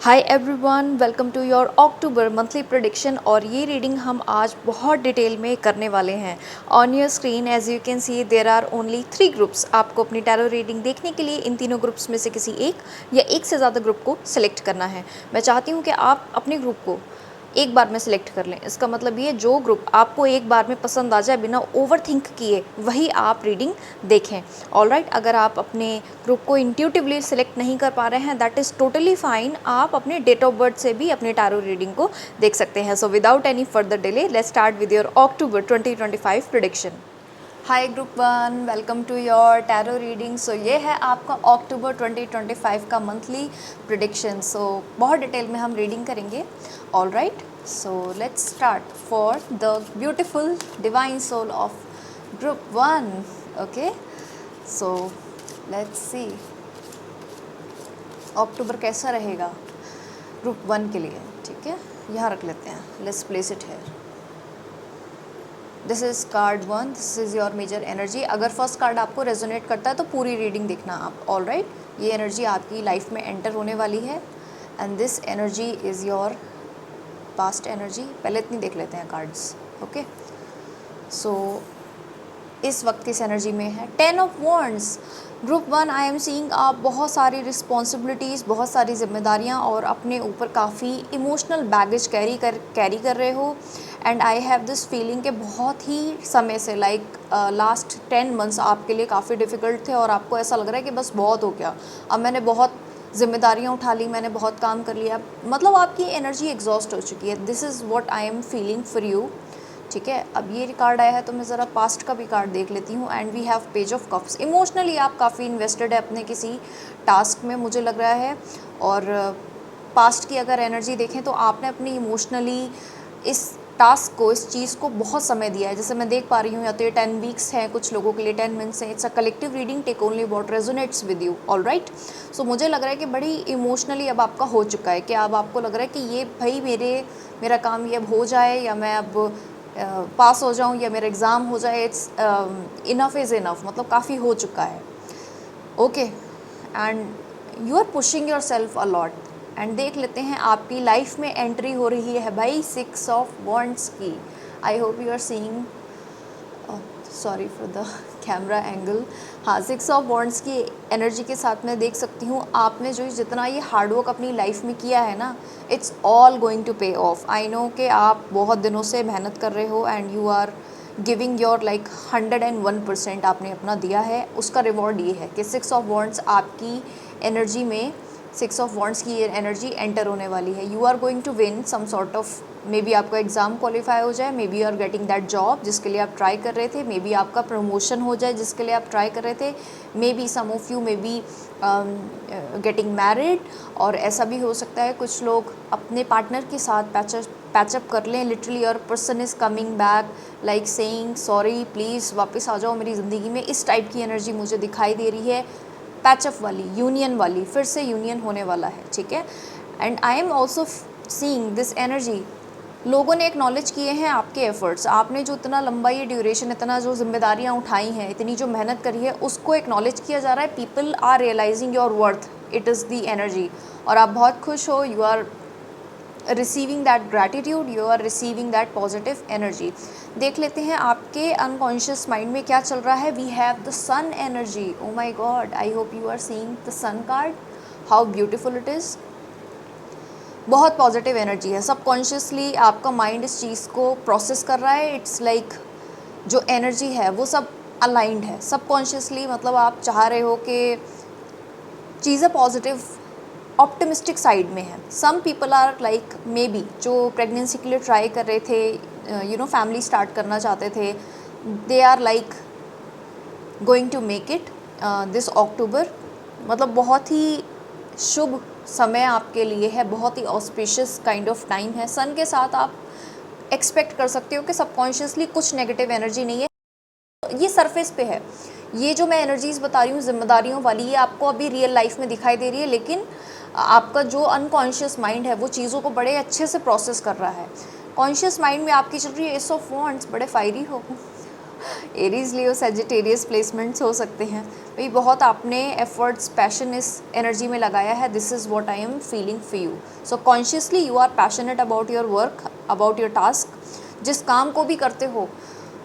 Hi everyone, welcome to your October monthly prediction. और ये reading हम आज बहुत डिटेल में करने वाले हैं। On your screen as you can see there are only 3 groups. आपको अपनी टैरो रीडिंग देखने के लिए इन तीनों ग्रुप्स में से किसी एक या एक से ज़्यादा ग्रुप को सिलेक्ट करना है। मैं चाहती हूँ कि आप अपने ग्रुप को एक बार में सिलेक्ट कर लें। इसका मतलब ये, जो ग्रुप आपको एक बार में पसंद आ जाए बिना ओवर थिंक किए, वही आप रीडिंग देखें। ऑलराइट, अगर आप अपने ग्रुप को इंट्यूटिवली सिलेक्ट नहीं कर पा रहे हैं, दैट इज़ टोटली फाइन। आप अपने डेट ऑफ बर्थ से भी अपने टैरो रीडिंग को देख सकते हैं। So without any further delay, let's start with your October 2025 prediction. Hi group 1, welcome to your tarot reading. So ये है आपका अक्टूबर 2025 का मंथली प्रेडिक्शन। सो बहुत डिटेल में हम रीडिंग करेंगे। All right, so let's start for the beautiful divine soul of group 1। Okay, so let's see October कैसा रहेगा ग्रुप 1 के लिए। ठीक है, यहाँ रख लेते हैं। Let's place it here. This is card 1, this is your major energy. अगर फर्स्ट कार्ड आपको रेजोनेट करता है तो पूरी रीडिंग देखना आप। ऑल राइट, ये एनर्जी आपकी लाइफ में एंटर होने वाली है and this energy is your past energy. पहले इतनी देख लेते हैं कार्ड्स। ओके, सो इस वक्त किस एनर्जी में है? 10 of wands. Group 1, I am seeing आप बहुत सारी रिस्पॉन्सिबिलिटीज़, बहुत सारी जिम्मेदारियां और अपने ऊपर काफ़ी इमोशनल बैगेज कैरी कर रहे हो। And I have this feeling कि बहुत ही समय से लास्ट 10 मंथ्स आपके लिए काफ़ी डिफ़िकल्ट थे और आपको ऐसा लग रहा है कि बस बहुत हो गया, अब मैंने बहुत जिम्मेदारियां उठा ली, मैंने बहुत काम कर लिया, मतलब आपकी एनर्जी एग्जॉस्ट हो चुकी है। This is what I am feeling for you. ठीक है, अब ये कार्ड आया है तो मैं ज़रा पास्ट का भी कार्ड देख लेती हूँ। And we have page of cups. Emotionally आप काफ़ी इन्वेस्टेड है अपने किसी टास्क में, मुझे लग रहा है। और पास्ट की अगर एनर्जी देखें तो आपने अपनी इमोशनली इस टास्क को, इस चीज़ को बहुत समय दिया है। जैसे मैं देख पा रही हूँ, या तो ये 10 वीक्स हैं, कुछ लोगों के लिए 10 मंथ्स हैं। It's a collective reading, take only what resonates with you. All right, so मुझे लग रहा है कि बड़ी इमोशनली अब आपका हो चुका है कि अब आपको लग रहा है कि ये भाई मेरा काम ये अब हो जाए, या मैं अब पास हो जाऊं, या मेरा एग्ज़ाम हो जाए। इट्स इनफ इज़ इनफ, मतलब काफ़ी हो चुका है। Okay, and you are pushing your self a lot. And देख लेते हैं आपकी लाइफ में एंट्री हो रही है भाई 6 ऑफ वॉन्ड्स की। I hope you are seeing, sorry for the camera angle. हाँ, 6 ऑफ वॉन्ड्स की एनर्जी के साथ मैं देख सकती हूँ आपने जो जितना ये हार्डवर्क अपनी लाइफ में किया है ना, it's all going to pay off. I know कि आप बहुत दिनों से मेहनत कर रहे हो and you are giving your 101% आपने अपना दिया है। उसका रिवॉर्ड ये है कि 6 ऑफ वॉन्ड्स आपकी एनर्जी में, 6 ऑफ वॉन्ड्स की एनर्जी एंटर होने वाली है। You are going to win some sort of, maybe आपका एग्ज़ाम क्वालिफाई हो जाए, maybe you are getting that job जिसके लिए आप ट्राई कर रहे थे, मे बी आपका प्रमोशन हो जाए जिसके लिए आप ट्राई कर रहे थे, maybe some of you maybe getting married. और ऐसा भी हो सकता है कुछ लोग अपने पार्टनर के साथ पैचअप कर लें लिटरली, और person is coming back like saying sorry, please वापस आ जाओ मेरी ज़िंदगी में। इस टाइप की एनर्जी मुझे दिखाई दे रही है, पैचअप वाली, यूनियन वाली, फिर से यूनियन होने वाला है। ठीक है, and I am also seeing this energy. लोगों ने एक्नॉलेज किए हैं आपके एफर्ट्स। आपने जो इतना लंबा ये ड्यूरेशन, इतना जो जिम्मेदारियां उठाई हैं, इतनी जो मेहनत करी है, उसको एक्नॉलेज किया जा रहा है। People are realising your worth, it is the energy. और आप बहुत खुश हो, you are receiving that gratitude, you are receiving that positive energy. देख लेते हैं आपके अनकॉन्शियस माइंड में क्या चल रहा है। We have the sun energy. Oh my god, I hope you are seeing the sun card, how beautiful it is. बहुत पॉजिटिव एनर्जी है। सबकॉन्शियसली आपका माइंड इस चीज़ को प्रोसेस कर रहा है। इट्स लाइक जो एनर्जी है वो सब अलाइंड है सबकॉन्शियसली। मतलब आप चाह रहे हो कि चीज़ें पॉजिटिव, ऑप्टिमिस्टिक साइड में है। Some people are like, maybe जो प्रेगनेंसी के लिए ट्राई कर रहे थे, फैमिली स्टार्ट करना चाहते थे, they are like going to make it this October. मतलब बहुत ही शुभ समय आपके लिए है, बहुत ही ऑस्पिशियस काइंड ऑफ टाइम है। सन के साथ आप एक्सपेक्ट कर सकते हो कि सबकॉन्शियसली कुछ नेगेटिव एनर्जी नहीं है, ये सरफेस पे है। ये जो मैं एनर्जीज़ बता रही हूँ जिम्मेदारियों वाली, ये आपको अभी रियल लाइफ में दिखाई दे रही है, लेकिन आपका जो अनकॉन्शियस माइंड है वो चीज़ों को बड़े अच्छे से प्रोसेस कर रहा है। कॉन्शियस माइंड में आपकी चल रही है एस ऑफ वॉन्ड्स, बड़े फायरी हो। एरीज लियो सेजिटेरियस प्लेसमेंट्स हो सकते हैं भाई, बहुत आपने एफर्ट्स पैशन इस एनर्जी में लगाया है, this is what I am feeling for you. So consciously you are passionate about your work, about your task. जिस काम को भी करते हो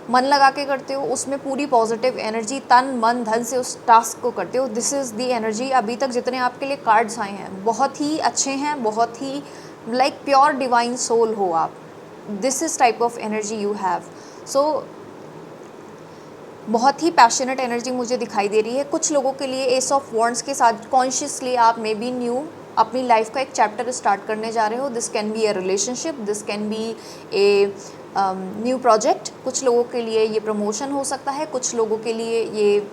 मन लगा के करते हो, उसमें पूरी पॉजिटिव एनर्जी तन मन धन से उस टास्क को करते हो। This is the energy. अभी तक जितने आपके लिए कार्ड्स आए हैं बहुत ही अच्छे हैं, बहुत ही लाइक प्योर डिवाइन सोल हो आप। This is type of energy you have. So बहुत ही पैशनेट एनर्जी मुझे दिखाई दे रही है। कुछ लोगों के लिए एस ऑफ वॉन्ड्स के साथ कॉन्शियसली आप मे बी न्यू अपनी लाइफ का एक चैप्टर स्टार्ट करने जा रहे हो। This can B A relationship, this can B a new project. कुछ लोगों के लिए ये प्रमोशन हो सकता है, कुछ लोगों के लिए ये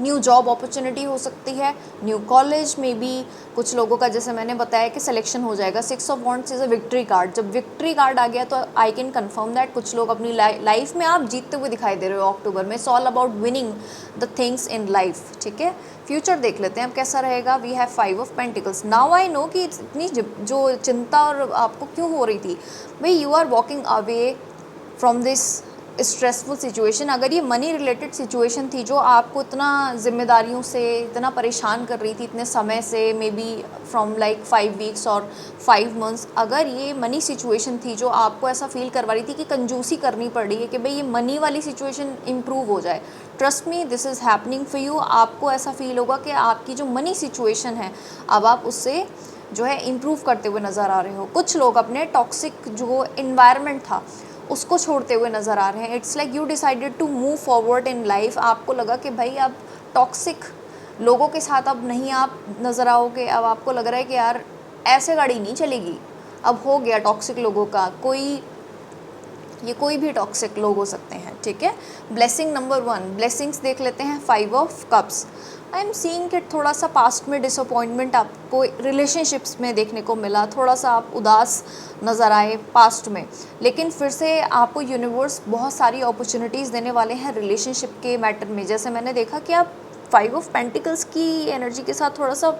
न्यू जॉब अपॉर्चुनिटी हो सकती है, न्यू कॉलेज में भी। कुछ लोगों का जैसे मैंने बताया कि सिलेक्शन हो जाएगा। 6 of wands is a victory card. जब विक्ट्री कार्ड आ गया तो आई कैन कंफर्म दैट कुछ लोग अपनी लाइफ में आप जीतते हुए दिखाई दे रहे हो अक्टूबर में। It's all about winning the things in life, ठीक है। फ्यूचर देख लेते हैं अब कैसा रहेगा। We have 5 of pentacles. Now I know कि इतनी जो चिंता और आपको क्यों हो रही थी भाई, you are walking away from this stressful situation. अगर ये मनी रिलेटेड सिचुएशन थी जो आपको इतना जिम्मेदारियों से इतना परेशान कर रही थी इतने समय से, may be from like 5 weeks और 5 मंथ्स, अगर ये मनी सिचुएशन थी जो आपको ऐसा फील करवा रही थी कि कंजूसी करनी पड़ रही है कि भाई ये मनी वाली सिचुएशन इम्प्रूव हो जाए, trust me this is happening for you. आपको ऐसा फील होगा कि आपकी जो मनी सिचुएशन है अब आप उससे जो है इम्प्रूव करते हुए नज़र आ रहे हो। कुछ लोग अपने टॉक्सिक जो इन्वायरमेंट था उसको छोड़ते हुए नज़र आ रहे हैं। It's like you decided to move forward in life. आपको लगा कि भाई अब टॉक्सिक लोगों के साथ अब नहीं आप नज़र आओगे। अब आपको लग रहा है कि यार ऐसे गाड़ी नहीं चलेगी, अब हो गया टॉक्सिक लोगों का। ये कोई भी टॉक्सिक लोग हो सकते हैं, ठीक है। ब्लेसिंग नंबर 1, ब्लेसिंग्स देख लेते हैं। 5 of cups. I am seeing कि थोड़ा सा पास्ट में डिसअपॉइंटमेंट आपको रिलेशनशिप्स में देखने को मिला, थोड़ा सा आप उदास नज़र आए पास्ट में, लेकिन फिर से आपको यूनिवर्स बहुत सारी अपॉर्चुनिटीज़ देने वाले हैं रिलेशनशिप के मैटर में। जैसे मैंने देखा कि आप 5 ऑफ पेंटिकल्स की एनर्जी के साथ थोड़ा सा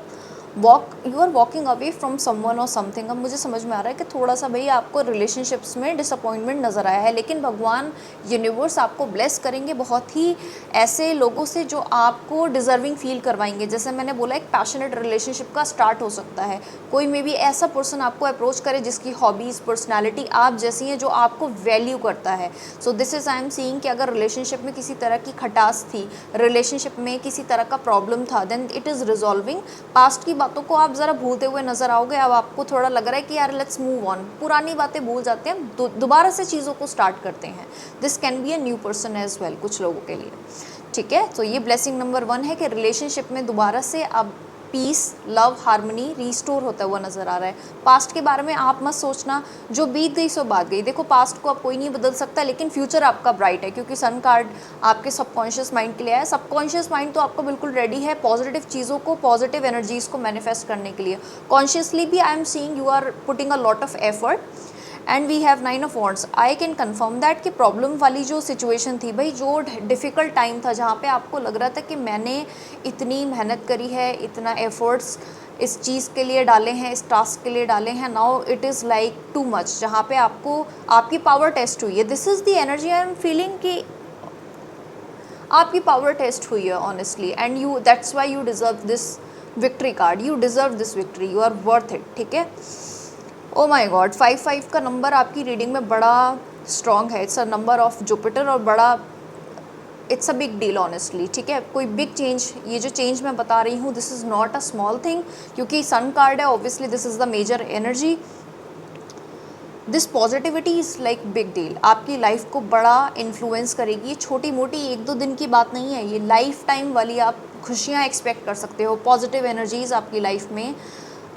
you are walking away from someone और समथिंग। अब मुझे समझ में आ रहा है कि थोड़ा सा भाई आपको रिलेशनशिप्स में डिसअपॉइंटमेंट नज़र आया है, लेकिन भगवान यूनिवर्स आपको ब्लेस करेंगे बहुत ही ऐसे लोगों से जो आपको डिज़र्विंग फील करवाएंगे। जैसे मैंने बोला एक पैशनेट रिलेशनशिप का स्टार्ट हो सकता है। कोई मे भी ऐसा पर्सन आपको अप्रोच करे जिसकी हॉबीज़ पर्सनैलिटी आप जैसी है, जो आपको वैल्यू करता है। So this is I am seeing कि अगर रिलेशनशिप में किसी तरह की खटास थी, रिलेशनशिप में किसी तरह का प्रॉब्लम था, then it is resolving. Past की बातों को आप ज़रा भूलते हुए नज़र आओगे। अब आपको थोड़ा लग रहा है कि यार लेट्स मूव ऑन, पुरानी बातें भूल जाते हैं, दोबारा से चीज़ों को स्टार्ट करते हैं। This can be a new person as well कुछ लोगों के लिए, ठीक है। तो ये ब्लेसिंग नंबर 1 है कि रिलेशनशिप में दोबारा से अब पीस, लव, हार्मनी रिस्टोर होता हुआ नज़र आ रहा है। पास्ट के बारे में आप मत सोचना, जो बीत गई सो बात गई। देखो पास्ट को अब कोई नहीं बदल सकता, लेकिन फ्यूचर आपका ब्राइट है क्योंकि सन कार्ड आपके सबकॉन्शियस माइंड के लिए है। सबकॉन्शियस माइंड तो आपको बिल्कुल रेडी है पॉजिटिव चीज़ों को, पॉजिटिव एनर्जीज़ को मैनिफेस्ट करने के लिए। कॉन्शियसली भी I am seeing you are putting a lot of effort. And we have 9 of wands. I can confirm that कि प्रॉब्लम वाली जो सिचुएशन थी भाई, जो डिफ़िकल्ट टाइम था जहाँ पे आपको लग रहा था कि मैंने इतनी मेहनत करी है, इतना एफर्ट्स इस चीज़ के लिए डाले हैं, इस टास्क के लिए डाले हैं, now it is like too much, जहाँ पे आपको आपकी पावर टेस्ट हुई है। This is the energy I am feeling कि आपकी पावर टेस्ट हुई है honestly, and you that's why you deserve this victory card, you deserve this victory, you are worth it, ठीक है। ओ माय गॉड, 5 का number आपकी रीडिंग में बड़ा स्ट्रॉन्ग है। It's a number of Jupiter और बड़ा it's a big deal honestly, ठीक है। कोई बिग चेंज, ये जो चेंज मैं बता रही हूँ this is not a small thing, क्योंकि सन कार्ड है, obviously this is the major energy. This positivity is like big deal, आपकी लाइफ को बड़ा इन्फ्लुएंस करेगी। ये छोटी मोटी 1-2 दिन की बात नहीं है, ये लाइफ टाइम वाली आप खुशियाँ एक्सपेक्ट कर सकते हो। पॉजिटिव एनर्जीज़ आपकी लाइफ में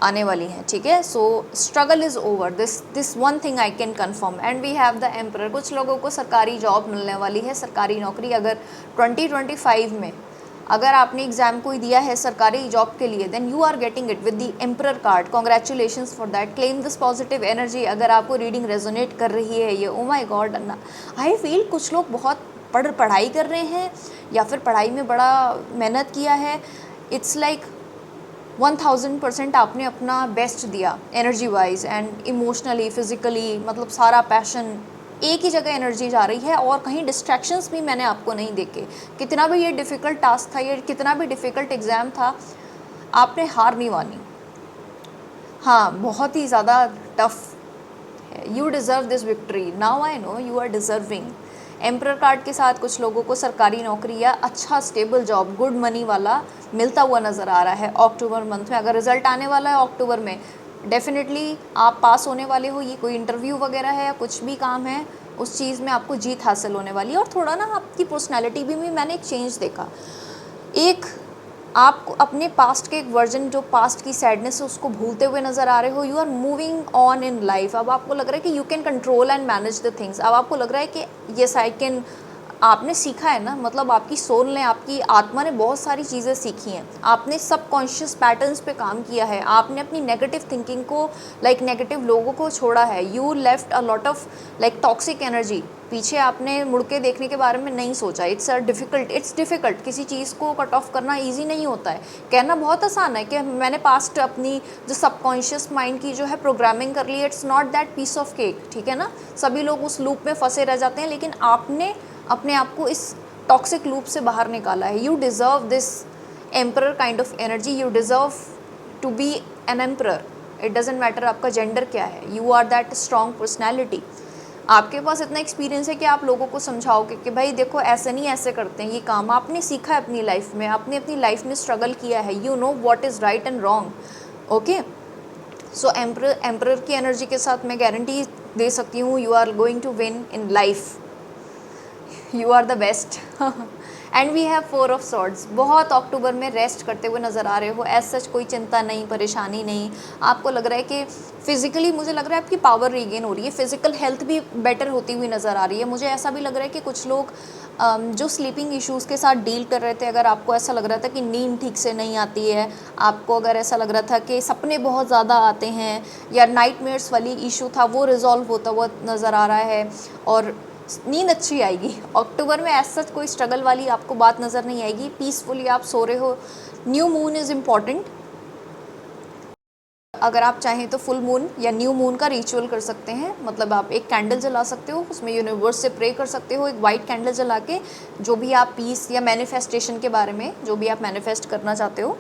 आने वाली हैं, ठीक है। So struggle is over, this one thing I can confirm. And we have the emperor. कुछ लोगों को सरकारी जॉब मिलने वाली है, सरकारी नौकरी। अगर 2025 में अगर आपने एग्ज़ाम कोई दिया है सरकारी जॉब के लिए, then you are getting it with the emperor card. Congratulations for that, claim this positive energy. अगर आपको रीडिंग रेजोनेट कर रही है ये, oh my god, I feel कुछ लोग बहुत पढ़ाई कर रहे हैं या फिर पढ़ाई में बड़ा मेहनत किया है। इट्स लाइक 1000% आपने अपना बेस्ट दिया energy wise and emotionally, physically, मतलब सारा पैशन एक ही जगह एनर्जी जा रही है और कहीं डिस्ट्रैक्शंस भी मैंने आपको नहीं देखे। कितना भी ये डिफ़िकल्ट टास्क था, ये कितना भी डिफ़िकल्ट एग्ज़ाम था, आपने हार नहीं मानी। हाँ, बहुत ही ज़्यादा टफ है। You deserve this victory, now I know you are deserving. Emperor card के साथ कुछ लोगों को सरकारी नौकरी या अच्छा स्टेबल जॉब, गुड मनी वाला मिलता हुआ नज़र आ रहा है अक्टूबर मंथ में। अगर रिजल्ट आने वाला है अक्टूबर में, डेफिनेटली आप पास होने वाले हो। ये कोई इंटरव्यू वगैरह है या कुछ भी काम है, उस चीज़ में आपको जीत हासिल होने वाली है। और थोड़ा ना आपकी पर्सनैलिटी भी मैंने एक चेंज देखा। एक आप अपने पास्ट के एक वर्जन, जो पास्ट की सैडनेस है उसको भूलते हुए नज़र आ रहे हो। You are moving on in life. अब आपको लग रहा है कि you can control and manage the things. अब आपको लग रहा है कि येस आई कैन। आपने सीखा है ना, मतलब आपकी सोल ने, आपकी आत्मा ने बहुत सारी चीज़ें सीखी हैं। आपने सबकॉन्शियस पैटर्न्स पे काम किया है। आपने अपनी नेगेटिव थिंकिंग को, नेगेटिव लोगों को छोड़ा है। You left a lot of toxic energy. पीछे आपने मुड़ के देखने के बारे में नहीं सोचा। It's difficult. किसी चीज़ को कट ऑफ करना ईजी नहीं होता है। कहना बहुत आसान है कि मैंने पास्ट अपनी जो सबकॉन्शियस माइंड की जो है प्रोग्रामिंग कर ली। It's not that piece of cake, ठीक है ना। सभी लोग उस लूप में फंसे रह जाते हैं, लेकिन आपने अपने आप को इस टॉक्सिक लूप से बाहर निकाला है। You deserve this emperor kind of energy. You deserve to be an emperor. It doesn't matter आपका जेंडर क्या है। You are that strong personality. आपके पास इतना एक्सपीरियंस है कि आप लोगों को समझाओगे कि भाई देखो ऐसे नहीं, ऐसे करते हैं ये काम। आपने सीखा है अपनी लाइफ में, आपने अपनी लाइफ में स्ट्रगल किया है। You know what is right and wrong. Okay, so emperor की एनर्जी के साथ मैं गारंटी दे सकती हूँ, you are going to win in life. You are the best. And we have 4 of swords. बहुत अक्टूबर में रेस्ट करते हुए नज़र आ रहे हो। एज सच कोई चिंता नहीं, परेशानी नहीं। आपको लग रहा है कि फिज़िकली, मुझे लग रहा है आपकी पावर रीगेन हो रही है। फिज़िकल हेल्थ भी बेटर होती हुई नज़र आ रही है। मुझे ऐसा भी लग रहा है कि कुछ लोग जो स्लीपिंग इश्यूज़ के साथ डील कर रहे थे, अगर आपको ऐसा लग रहा था कि नींद ठीक से नहीं आती है, आपको अगर ऐसा लग रहा था कि सपने बहुत ज़्यादा आते हैं, या नाइटमेयर्स वाली इशू था, वो रिज़ॉल्व होता हुआ नज़र आ रहा है और नींद अच्छी आएगी। अक्टूबर में ऐसा कोई स्ट्रगल वाली आपको बात नज़र नहीं आएगी। पीसफुली आप सो रहे हो। New moon is important. अगर आप चाहें तो फुल मून या न्यू मून का रिचुअल कर सकते हैं। मतलब आप एक कैंडल जला सकते हो, उसमें यूनिवर्स से प्रे कर सकते हो। एक वाइट कैंडल जला के जो भी आप पीस या मैनिफेस्टेशन के बारे में, जो भी आप मैनिफेस्ट करना चाहते हो।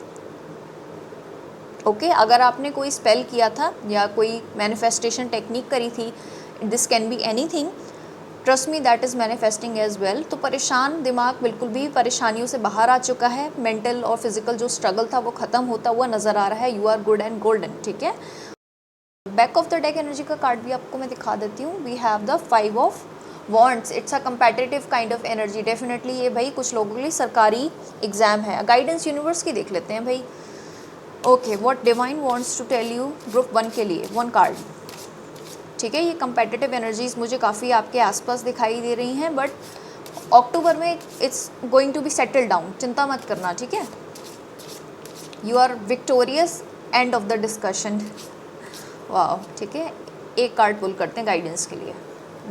ओके, अगर आपने कोई स्पेल किया था या कोई मैनिफेस्टेशन टेक्निक करी थी, this can be anything, trust me that is manifesting as well. तो परेशान दिमाग बिल्कुल भी परेशानियों से बाहर आ चुका है। मेंटल और फिजिकल जो स्ट्रगल था वो ख़त्म होता हुआ नज़र आ रहा है। You are good and golden, ठीक है। Back of the deck energy का कार्ड भी आपको मैं दिखा देती हूँ। We have the 5 of wands. It's a competitive kind of energy. Definitely ये भाई कुछ लोगों के लिए सरकारी एग्ज़ाम है। गाइडेंस यूनिवर्स की देख लेते हैं भाई। Okay, what divine wants to tell you group 1 के लिए, 1 कार्ड, ठीक है। ये कंपेटिटिव एनर्जीज मुझे काफ़ी आपके आसपास दिखाई दे रही हैं, बट अक्टूबर में it's going to be settle down. चिंता मत करना, ठीक है। You are victorious, end of the discussion. वाह, ठीक है। एक कार्ड पुल करते हैं गाइडेंस के लिए,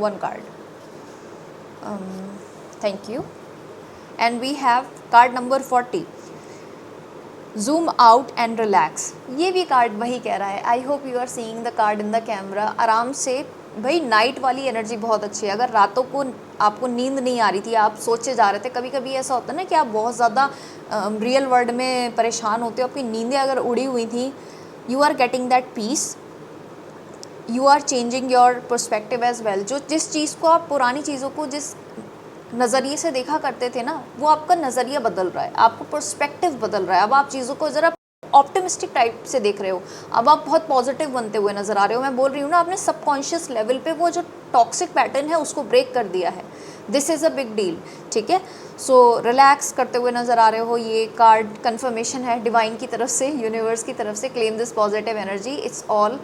1 card. Thank you. And we have card number 40, zoom out and relax. ये भी कार्ड वही कह रहा है। I hope you are seeing the card in the camera. आराम से भाई, नाइट वाली एनर्जी बहुत अच्छी है। अगर रातों को आपको नींद नहीं आ रही थी, आप सोचे जा रहे थे, कभी कभी ऐसा होता है ना कि आप बहुत ज़्यादा रियल वर्ल्ड में परेशान होते हो, आपकी नींदें अगर उड़ी हुई थी, you are getting that peace. You are changing your perspective as well. जो जिस चीज़ को आप, पुरानी चीज़ों को जिस नज़रिए से देखा करते थे ना, वो आपका नज़रिया बदल रहा है, आपको पर्सपेक्टिव बदल रहा है। अब आप चीज़ों को ज़रा ऑप्टिमिस्टिक टाइप से देख रहे हो। अब आप बहुत पॉजिटिव बनते हुए नज़र आ रहे हो। मैं बोल रही हूँ ना, आपने सबकॉन्शियस लेवल पे वो जो टॉक्सिक पैटर्न है उसको ब्रेक कर दिया है। This is a big deal, ठीक है। सो रिलैक्स करते हुए नज़र आ रहे हो। ये कार्ड कन्फर्मेशन है डिवाइन की तरफ से, यूनिवर्स की तरफ से। Claim this positive energy, it's all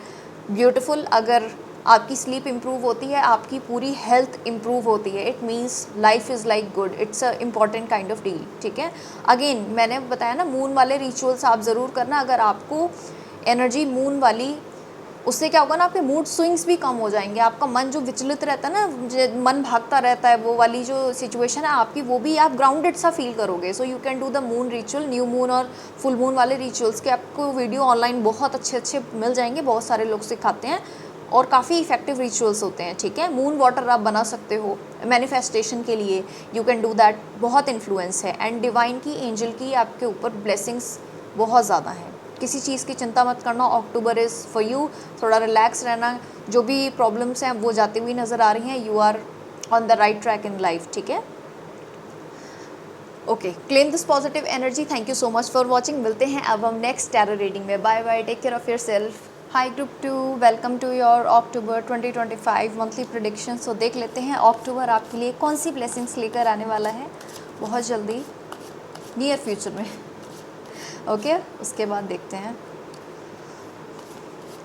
beautiful. अगर आपकी स्लीप इम्प्रूव होती है, आपकी पूरी हेल्थ इम्प्रूव होती है, it means life is like good. It's a important kind of deal, ठीक है। अगेन मैंने बताया ना, मून वाले रिचुअल्स आप ज़रूर करना। अगर आपको एनर्जी मून वाली, उससे क्या होगा ना, आपके मूड स्विंग्स भी कम हो जाएंगे। आपका मन जो विचलित रहता है ना, मन भागता रहता है, वो वाली जो सिचुएशन है आपकी, वो भी आप ग्राउंडेड सा फील करोगे। So you can do the moon ritual, new moon और फुल मून वाले रिचुअल्स के आपको वीडियो ऑनलाइन बहुत अच्छे अच्छे मिल जाएंगे। बहुत सारे लोग सिखाते हैं, और काफ़ी इफेक्टिव रिचुअल्स होते हैं, ठीक है। मून वाटर आप बना सकते हो मैनिफेस्टेशन के लिए, यू कैन डू दैट, बहुत इन्फ्लुएंस है। एंड डिवाइन की, एंजल की आपके ऊपर ब्लेसिंग्स बहुत ज़्यादा हैं। किसी चीज़ की चिंता मत करना, अक्टूबर इज़ फॉर यू। थोड़ा रिलैक्स रहना, जो भी प्रॉब्लम्स हैं वो जाती हुई नज़र आ रही हैं। You are on the right track in life, ठीक है। Okay, claim this positive energy. Thank you so much for watching. मिलते हैं अब हम नेक्स्ट टैरो रीडिंग में। Bye bye, take care of yourself. Hi group 2, welcome to your October 2025 monthly prediction. So देख लेते हैं अक्टूबर आपके लिए कौन सी ब्लेसिंग्स लेकर आने वाला है बहुत जल्दी, नियर फ्यूचर में। ओके, उसके बाद देखते हैं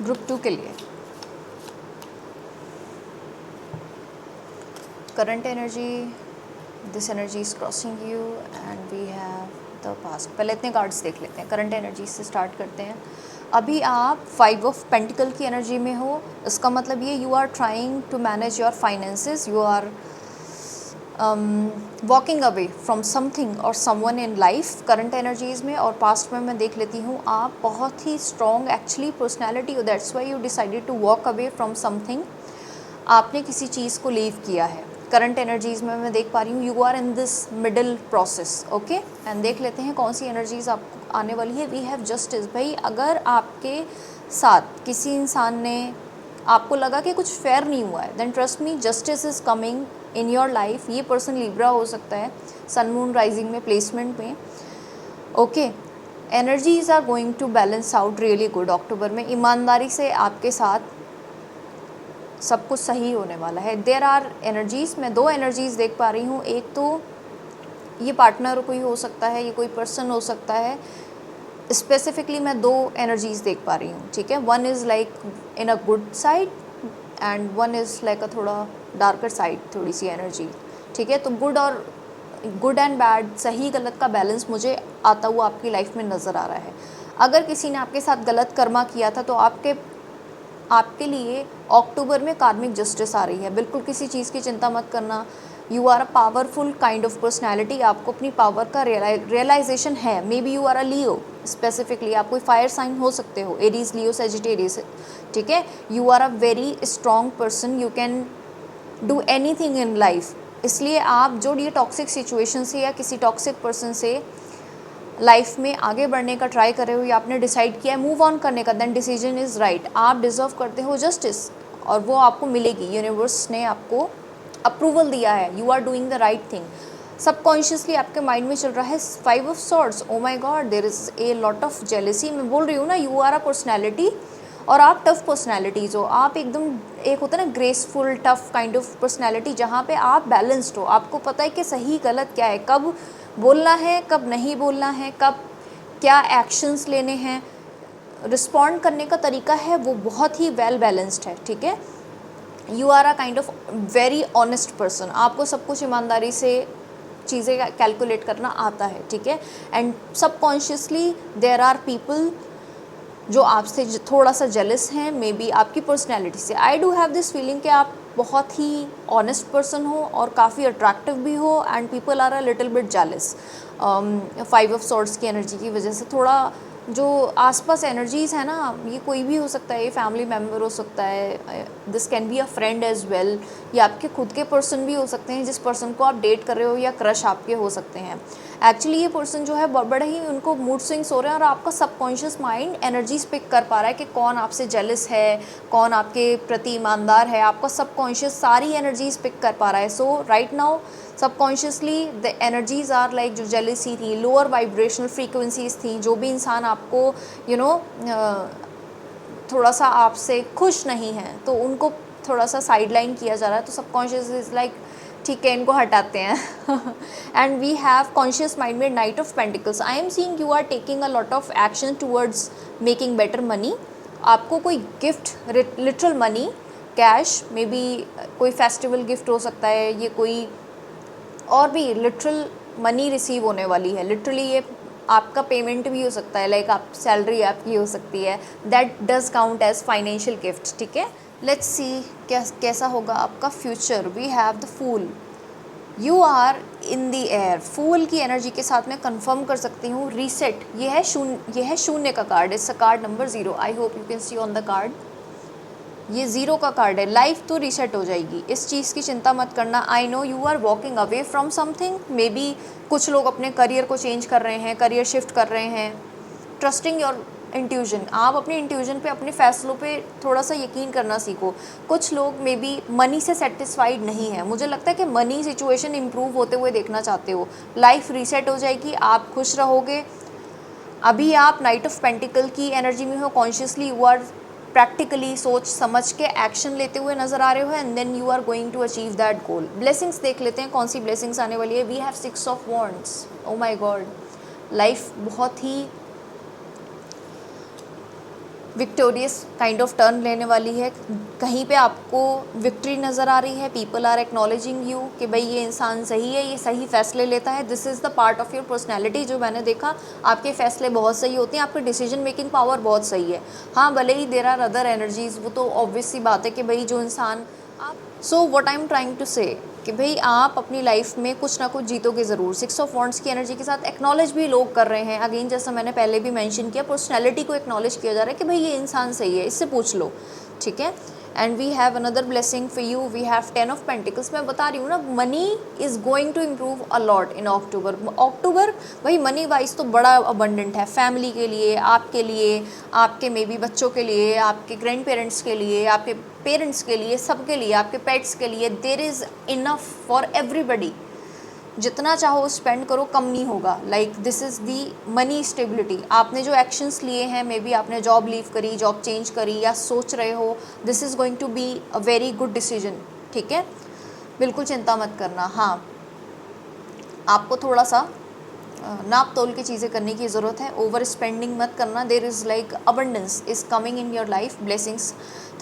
ग्रुप 2 के लिए current energy. This energy is crossing you and we have the past. पहले इतने कार्ड्स देख लेते हैं, करंट एनर्जी से स्टार्ट करते हैं। अभी आप 5 ऑफ पेंटिकल की एनर्जी में हो। इसका मतलब ये you are trying to manage your finances, you are walking away from something और someone in life current energies में। और पास्ट में मैं देख लेती हूँ आप बहुत ही स्ट्रॉन्ग एक्चुअली पर्सनैलिटी हो, that's why you decided to walk away from something. आपने किसी चीज़ को लीव किया है। करंट एनर्जीज़ में मैं देख पा रही हूँ you are in this middle process. Okay, and देख लेते हैं कौन सी एनर्जीज़ आपको आने वाली है। We have justice. भाई, अगर आपके साथ किसी इंसान ने आपको लगा कि कुछ फेयर नहीं हुआ है, then trust me, justice is coming in your life. ये पर्सन लिब्रा हो सकता है, सन मून राइजिंग में, प्लेसमेंट में। Okay, energies are going to balance out really good October में। ईमानदारी से आपके साथ सब कुछ सही होने वाला है। देयर आर एनर्जीज़, मैं 2 एनर्जीज़ देख पा रही हूँ। एक तो ये पार्टनर कोई हो सकता है, ये कोई पर्सन हो सकता है। स्पेसिफिकली मैं 2 एनर्जीज़ देख पा रही हूँ, ठीक है। One is like in a good side and one is like अ थोड़ा डार्कर साइड, थोड़ी सी एनर्जी, ठीक है। तो गुड एंड बैड, सही गलत का बैलेंस मुझे आता हुआ आपकी लाइफ में नज़र आ रहा है। अगर किसी ने आपके साथ गलत कर्मा किया था तो आपके लिए अक्टूबर में कार्मिक जस्टिस आ रही है। बिल्कुल किसी चीज़ की चिंता मत करना। You are a powerful kind of personality. आपको अपनी पावर का रियलाइजेशन है। Maybe you are a Leo, specifically आप कोई फायर साइन हो सकते हो, एरीज, लियो, सेजिटेरियस, ठीक है। You are a very strong person, you can do anything in life. इसलिए आप जो ये टॉक्सिक सिचुएशन से या किसी टॉक्सिक पर्सन से लाइफ में आगे बढ़ने का ट्राई कर रहे हो या आपने डिसाइड किया है मूव ऑन करने का, देन डिसीजन इज़ राइट। आप डिज़र्व करते हो जस्टिस और वो आपको मिलेगी। यूनिवर्स ने आपको अप्रूवल दिया है, you are doing the right thing. Subconsciously आपके माइंड में चल रहा है 5 of swords. Oh my god, there is a lot of jealousy. मैं बोल रही हूँ ना, यू आर अ पर्सनैलिटी और आप टफ पर्सनैलिटीज़ हो। आप एकदम, एक होता है ना graceful tough kind of personality, जहाँ पे आप बैलेंस्ड हो। आपको पता है कि सही गलत क्या है, कब बोलना है, कब नहीं बोलना है, कब क्या एक्शंस लेने हैं, रिस्पॉन्ड करने का तरीका है वो बहुत ही वेल बैलेंस्ड है, ठीक है। You are a kind of very honest person. आपको सब कुछ ईमानदारी से चीज़ें कैलकुलेट करना आता है, ठीक है। And subconsciously there are people जो आपसे थोड़ा सा जेलस हैं, मे बी आपकी पर्सनैलिटी से। I do have this feeling कि आप बहुत ही ऑनेस्ट पर्सन हो और काफ़ी अट्रैक्टिव भी हो and people are a little bit jealous. 5 of swords की एनर्जी की वजह से थोड़ा जो आसपास एनर्जीज़ है ना, ये कोई भी हो सकता है, ये फैमिली मेम्बर हो सकता है, this can be a friend as well, या आपके खुद के पर्सन भी हो सकते हैं जिस पर्सन को आप डेट कर रहे हो, या क्रश आपके हो सकते हैं। एक्चुअली ये पर्सन जो है बड़े ही उनको मूड स्विंग्स हो रहे हैं और आपका सबकॉन्शियस माइंड एनर्जीज पिक कर पा रहा है कि कौन आपसे जेलस है, कौन आपके प्रति ईमानदार है। आपका सबकॉन्शियस सारी एनर्जीज पिक कर पा रहा है। So right now subconsciously the energies are like, जो जेलसी थी, लोअर वाइब्रेशनल फ्रीक्वेंसीज थी, जो भी इंसान आपको थोड़ा सा आपसे खुश नहीं है तो उनको थोड़ा सा साइडलाइन किया जा रहा है। तो सबकॉन्शियस इज़ लाइक ठीक है, इनको हटाते हैं। And we have conscious mind में knight of pentacles. I am seeing you are taking a lot of action towards making better money. आपको कोई gift, literal money, cash, maybe कोई festival gift हो सकता है, ये कोई और भी लिटरल मनी रिसीव होने वाली है। लिटरली ये आपका पेमेंट भी हो सकता है, लाइक आप सैलरी आपकी हो सकती है, that does count as financial gift, ठीक है। लेट्स सी कैसा होगा आपका future. We have the fool, you are in the air. Fool की एनर्जी के साथ मैं कंफर्म कर सकती हूँ रीसेट। ये है शून्य का card, it's a card number 0। I hope you can C on the card. ये 0 का कार्ड है। लाइफ तो रीसेट हो जाएगी, इस चीज़ की चिंता मत करना। I know you are walking away from something, maybe कुछ लोग अपने करियर को चेंज कर रहे हैं, करियर शिफ्ट कर रहे हैं। ट्रस्टिंग योर इंट्यूजन, आप अपने इंट्यूजन पे, अपने फैसलों पे थोड़ा सा यकीन करना सीखो। कुछ लोग मे बी मनी से सेटिस्फाइड नहीं है, मुझे लगता है कि मनी सिचुएशन इम्प्रूव होते हुए देखना चाहते हो। लाइफ रीसेट हो जाएगी, आप खुश रहोगे। अभी आप नाइट ऑफ पेंटिकल की एनर्जी में हो, कॉन्शियसली यू आर प्रैक्टिकली सोच समझ के एक्शन लेते हुए नजर आ रहे हो, and then you are going to achieve that goal. Blessings देख लेते हैं कौन सी ब्लेसिंग्स आने वाली है। We have 6 of wands. Oh my god, life बहुत ही विक्टोरियस काइंड ऑफ टर्न लेने वाली है। कहीं पे आपको विक्ट्री नज़र आ रही है। पीपल आर एक्नॉलेजिंग यू कि भाई ये इंसान सही है, ये सही फैसले लेता है। This is the part of your personality. जो मैंने देखा, आपके फैसले बहुत सही होते हैं, आपकी डिसीजन मेकिंग पावर बहुत सही है। हाँ, भले ही देर आर अदर एनर्जीज, वो तो ऑब्वियस सी बात है कि भाई जो इंसान आप, so what I am trying to say कि भाई आप अपनी लाइफ में कुछ ना कुछ जीतोगे ज़रूर। 6 ऑफ वॉन्ड्स की एनर्जी के साथ एक्नॉलेज भी लोग कर रहे हैं। अगेन, जैसा मैंने पहले भी मेंशन किया, पर्सनैलिटी को एक्नॉलेज किया जा रहा है कि भाई ये इंसान सही है, इससे पूछ लो, ठीक है। And we have another blessing for you. We have 10 of pentacles. मैं बता रही हूँ ना, money is going to improve a lot in October. October भाई मनी वाइज तो बड़ा अबंडेंट है, फैमिली के लिए, आपके मे बी बच्चों के लिए, आपके ग्रैंड पेरेंट्स के लिए, आपके पेरेंट्स के लिए, सबके लिए, आपके पेट्स के लिए। There is enough for everybody. जितना चाहो स्पेंड करो, कम नहीं होगा। Like this is the money stability. आपने जो एक्शंस लिए हैं, मे बी आपने जॉब लीव करी, जॉब चेंज करी, या सोच रहे हो, this is going to be a very good decision, ठीक है। बिल्कुल चिंता मत करना। हाँ, आपको थोड़ा सा नाप तोल की चीज़ें करने की ज़रूरत है। ओवर स्पेंडिंग मत करना। There is like abundance is coming in your life. Blessings,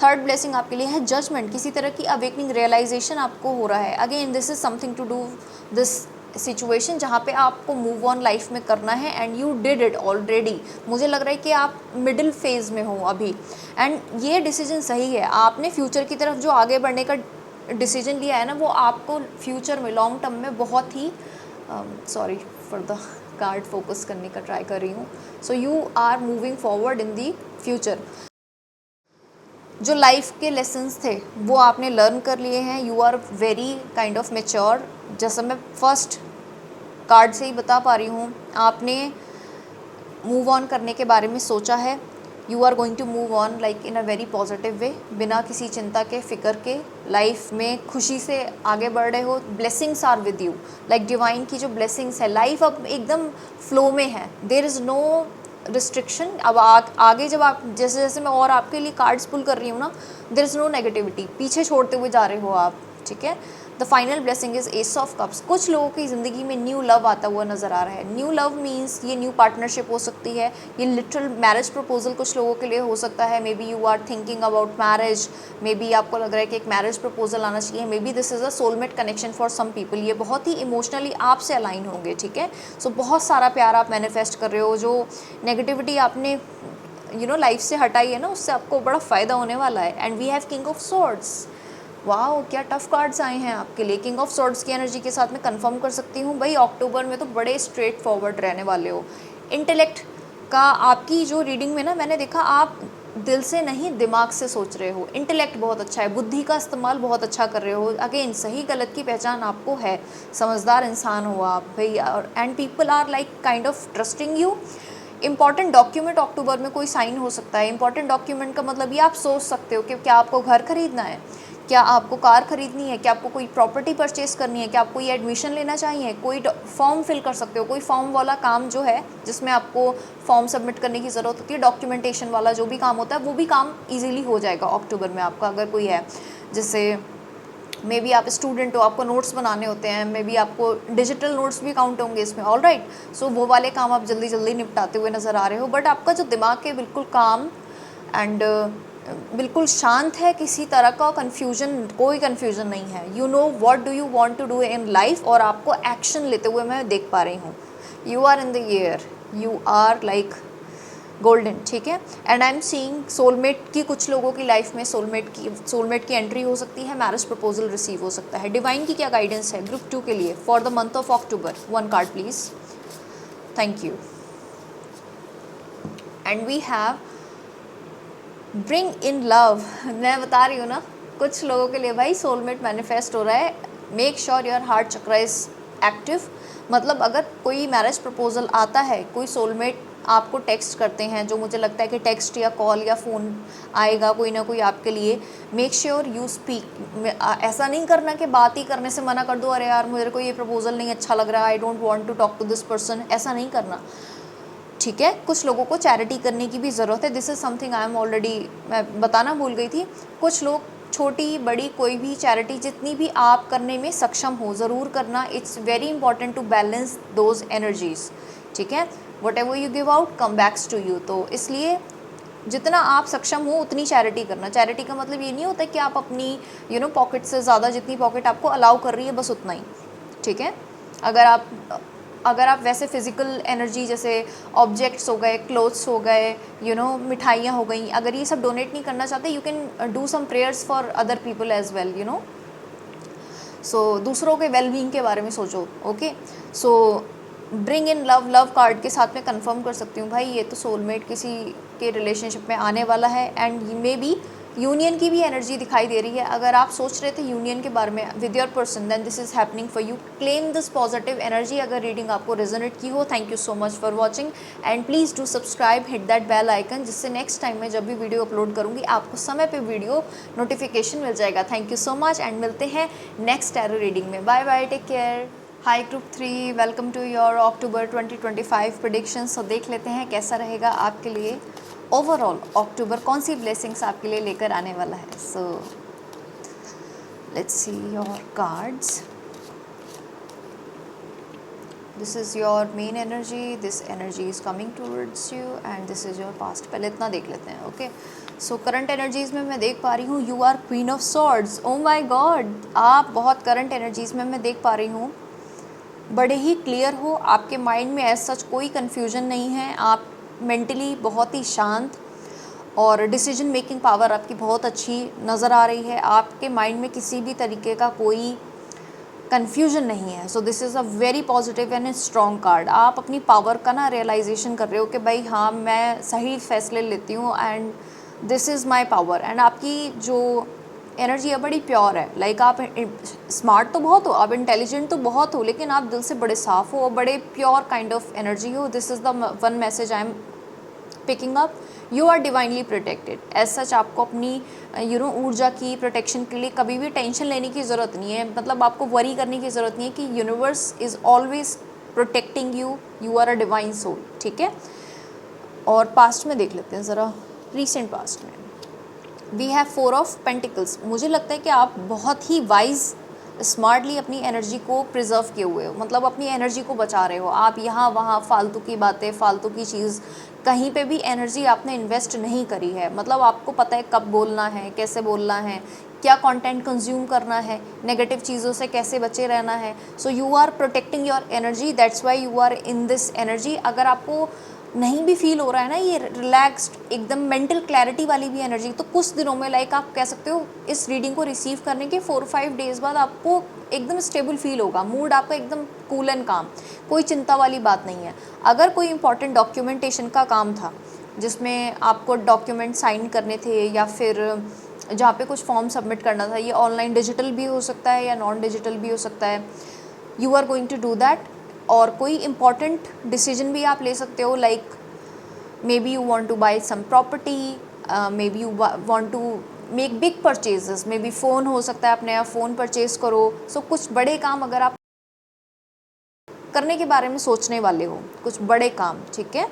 third blessing आपके लिए है जजमेंट। किसी तरह की अवेकनिंग, रियलाइजेशन आपको हो रहा है। Again, this is something to do this situation जहाँ पे आपको मूव ऑन लाइफ में करना है, and you did it already. मुझे लग रहा है कि आप मिडिल फेज में हो अभी, एंड ये डिसीजन सही है। आपने फ्यूचर की तरफ जो आगे बढ़ने का डिसीजन लिया है ना, वो आपको फ्यूचर में, लॉन्ग टर्म में बहुत ही, sorry for the card, focus करने का ट्राई कर रही हूँ। So you are moving forward in the future. जो लाइफ के लेसन्स थे वो आपने लर्न कर लिए हैं। You are very kind of mature. जैसा मैं फर्स्ट कार्ड से ही बता पा रही हूँ, आपने मूव ऑन करने के बारे में सोचा है। You are going to move on like in a very positive way, बिना किसी चिंता के, फिक्र के। लाइफ में खुशी से आगे बढ़ रहे हो। Blessings are with you, like divine की जो ब्लेसिंग्स है, लाइफ अब एकदम फ्लो में है। There is no restriction. अब आगे जब आप, जैसे जैसे मैं और आपके लिए कार्ड्स पुल कर रही हूँ ना, देयर इज़ नो नेगेटिविटी, पीछे छोड़ते हुए जा रहे हो आप, ठीक है। The final blessing is S of cups. कुछ लोगों की ज़िंदगी में न्यू लव आता हुआ नज़र आ रहा है। न्यू लव मीन्स ये न्यू पार्टनरशिप हो सकती है, ये लिटरल मैरिज प्रपोजल कुछ लोगों के लिए हो सकता है। Maybe you are thinking about marriage, maybe आपको लग रहा है कि एक मैरिज प्रपोजल आना चाहिए। Maybe this is a soulmate connection for some people. ये बहुत ही इमोशनली आपसे अलाइन होंगे, ठीक है। सो बहुत सारा प्यार आप मैनिफेस्ट कर रहे हो। जो नेगेटिविटी आपने लाइफ से हटाई है ना, उससे आपको बड़ा फ़ायदा होने वाला है। And we have king of swords. वाह, क्या टफ कार्ड्स आए हैं आपके लिए। किंग ऑफ स्वॉर्ड्स की एनर्जी के साथ मैं कंफर्म कर सकती हूँ भाई, अक्टूबर में तो बड़े स्ट्रेट फॉरवर्ड रहने वाले हो। इंटेलेक्ट का आपकी जो रीडिंग में ना मैंने देखा, आप दिल से नहीं दिमाग से सोच रहे हो। इंटेलेक्ट बहुत अच्छा है, बुद्धि का इस्तेमाल बहुत अच्छा कर रहे हो। अगेन, सही गलत की पहचान आपको है, समझदार इंसान हो आप भाई। और and people are like kind of trusting you. Important document October में कोई साइन हो सकता है। इंपॉर्टेंट डॉक्यूमेंट का मतलब ये आप सोच सकते हो कि क्या आपको घर खरीदना है, क्या आपको कार खरीदनी है, क्या आपको कोई प्रॉपर्टी परचेस करनी है, क्या आपको ये एडमिशन लेना चाहिए, कोई फॉर्म फिल कर सकते हो। कोई फॉर्म वाला काम जो है जिसमें आपको फॉर्म सबमिट करने की ज़रूरत होती है, डॉक्यूमेंटेशन वाला जो भी काम होता है, वो भी काम ईजिली हो जाएगा अक्टूबर में आपका। अगर कोई है, जैसे मे बी आप स्टूडेंट हो, आपको नोट्स बनाने होते हैं, मे बी आपको डिजिटल नोट्स भी काउंट होंगे इसमें, ऑल राइट। सो वो वाले काम आप जल्दी जल्दी निपटाते हुए नज़र आ रहे हो। बट आपका जो दिमाग है बिल्कुल काम एंड बिल्कुल शांत है। किसी तरह का कन्फ्यूजन, कोई कन्फ्यूजन नहीं है। You know what do you want to do in life, और आपको एक्शन लेते हुए मैं देख पा रही हूँ। You are in the air, you are like golden, ठीक है। And I am seeing soulmate की, कुछ लोगों की लाइफ में सोलमेट की एंट्री हो सकती है, मैरिज प्रपोजल रिसीव हो सकता है। डिवाइन की क्या गाइडेंस है ग्रुप 2 के लिए for the month of October? One card please, thank you. And we have bring in love, मैं बता रही हूँ ना, कुछ लोगों के लिए भाई सोलमेट मैनिफेस्ट हो रहा है। Make sure your heart chakra is active. मतलब अगर कोई मैरिज प्रपोजल आता है, कोई सोलमेट आपको टेक्स्ट करते हैं, जो मुझे लगता है कि टेक्स्ट या कॉल या फ़ोन आएगा कोई ना कोई आपके लिए, मेक श्योर यू स्पीक। ऐसा नहीं करना कि बात ही करने से मना कर दो, अरे यार मेरे को ये प्रपोजल नहीं अच्छा लग रहा, I don't want to talk to this person, ऐसा नहीं करना, ठीक है। कुछ लोगों को चैरिटी करने की भी ज़रूरत है। This is something I am already, मैं बताना भूल गई थी। कुछ लोग छोटी बड़ी कोई भी चैरिटी जितनी भी आप करने में सक्षम हो ज़रूर करना। It's very important to balance those energies, ठीक है। Whatever you give out come backs to you. तो इसलिए जितना आप सक्षम हो उतनी चैरिटी करना। चैरिटी का मतलब ये नहीं होता कि आप अपनी पॉकेट से ज़्यादा, जितनी पॉकेट आपको अलाउ कर रही है बस उतना ही, ठीक है। अगर आप वैसे फ़िज़िकल एनर्जी जैसे ऑब्जेक्ट्स हो गए, क्लोथ्स हो गए, मिठाइयाँ हो गई, अगर ये सब डोनेट नहीं करना चाहते, you can do some prayers for other people as well, so दूसरों के वेलबींग के बारे में सोचो, okay. So bring in love, love card के साथ में कंफर्म कर सकती हूँ भाई ये तो सोलमेट किसी के रिलेशनशिप में आने वाला है। एंड मे बी यूनियन की भी एनर्जी दिखाई दे रही है। अगर आप सोच रहे थे यूनियन के बारे में with your person, then this is happening for you. Claim this positive energy. अगर रीडिंग आपको रेजोनेट की हो, thank you so much for watching and please do subscribe, hit that bell icon, जिससे नेक्स्ट टाइम मैं जब भी video upload करूँगी आपको समय पे वीडियो नोटिफिकेशन मिल जाएगा। Thank you so much and मिलते हैं नेक्स्ट टैरो रीडिंग में। Bye bye, take care. Hi group 3, welcome to your October 2025 predictions. तो देख लेते हैं कैसा रहेगा आपके लिए ओवरऑल अक्टूबर, कौन सी ब्लेसिंग्स आपके लिए लेकर आने वाला है। सो let's see your cards. This is your main energy, this energy is coming towards you and this is your past. पहले इतना देख लेते हैं, ओके। सो करंट एनर्जीज़ में मैं देख पा रही हूँ you are queen of swords. Oh my god, आप बहुत करंट एनर्जीज़ में मैं देख पा रही हूँ बड़े ही क्लियर हो। आपके माइंड में एज सच कोई कन्फ्यूजन नहीं है। आप मेंटली बहुत ही शांत और डिसीजन मेकिंग पावर आपकी बहुत अच्छी नज़र आ रही है। आपके माइंड में किसी भी तरीके का कोई कन्फ्यूजन नहीं है। So this is a very positive and strong card. आप अपनी पावर का ना रियलाइजेशन कर रहे हो कि भाई हाँ, मैं सही फैसले लेती हूँ and this is my power. And आपकी जो एनर्जी है बड़ी प्योर है। लाइक आप स्मार्ट तो बहुत हो, आप इंटेलिजेंट तो बहुत हो, लेकिन आप दिल से बड़े साफ़ हो और बड़े प्योर काइंड ऑफ एनर्जी हो। This is the one message I am picking up. You are divinely protected. As such आपको अपनी ऊर्जा की प्रोटेक्शन के लिए कभी भी टेंशन लेने की ज़रूरत नहीं है। मतलब आपको वरी करने की ज़रूरत नहीं है कि universe is always protecting you. You are a divine soul, ठीक है। और पास्ट में देख लेते हैं ज़रा, रिसेंट पास्ट में वी हैव 4 ऑफ पेंटिकल्स। मुझे लगता है कि आप बहुत ही वाइज स्मार्टली अपनी एनर्जी को प्रिजर्व किए हुए हो। मतलब अपनी एनर्जी को बचा रहे हो। आप यहाँ वहाँ फालतू की बातें, फालतू की चीज़, कहीं पे भी एनर्जी आपने इन्वेस्ट नहीं करी है। मतलब आपको पता है कब बोलना है, कैसे बोलना है, क्या कंटेंट कंज्यूम करना है, नेगेटिव चीज़ों से कैसे बचे रहना है। So you are protecting your energy, that's why you are in this energy. अगर आपको नहीं भी फील हो रहा है ना ये रिलैक्स्ड एकदम मेंटल क्लैरिटी वाली भी एनर्जी, तो कुछ दिनों में लाइक आप कह सकते हो इस रीडिंग को रिसीव करने के 4-5 डेज़ बाद आपको एकदम स्टेबल फील होगा। मूड आपका एकदम कूल एंड काम, कोई चिंता वाली बात नहीं है। अगर कोई इंपॉर्टेंट डॉक्यूमेंटेशन का काम था जिसमें आपको डॉक्यूमेंट साइन करने थे या फिर जहाँ पे कुछ फॉर्म सबमिट करना था, ये ऑनलाइन डिजिटल भी हो सकता है या नॉन डिजिटल भी हो सकता है, you are going to do that. और कोई इम्पॉर्टेंट डिसीजन भी आप ले सकते हो, like maybe you want to buy some property, maybe you want to make big purchases, maybe phone हो सकता है, आप नया फ़ोन परचेज़ करो। सो कुछ बड़े काम अगर आप करने के बारे में सोचने वाले हो, कुछ बड़े काम, ठीक है।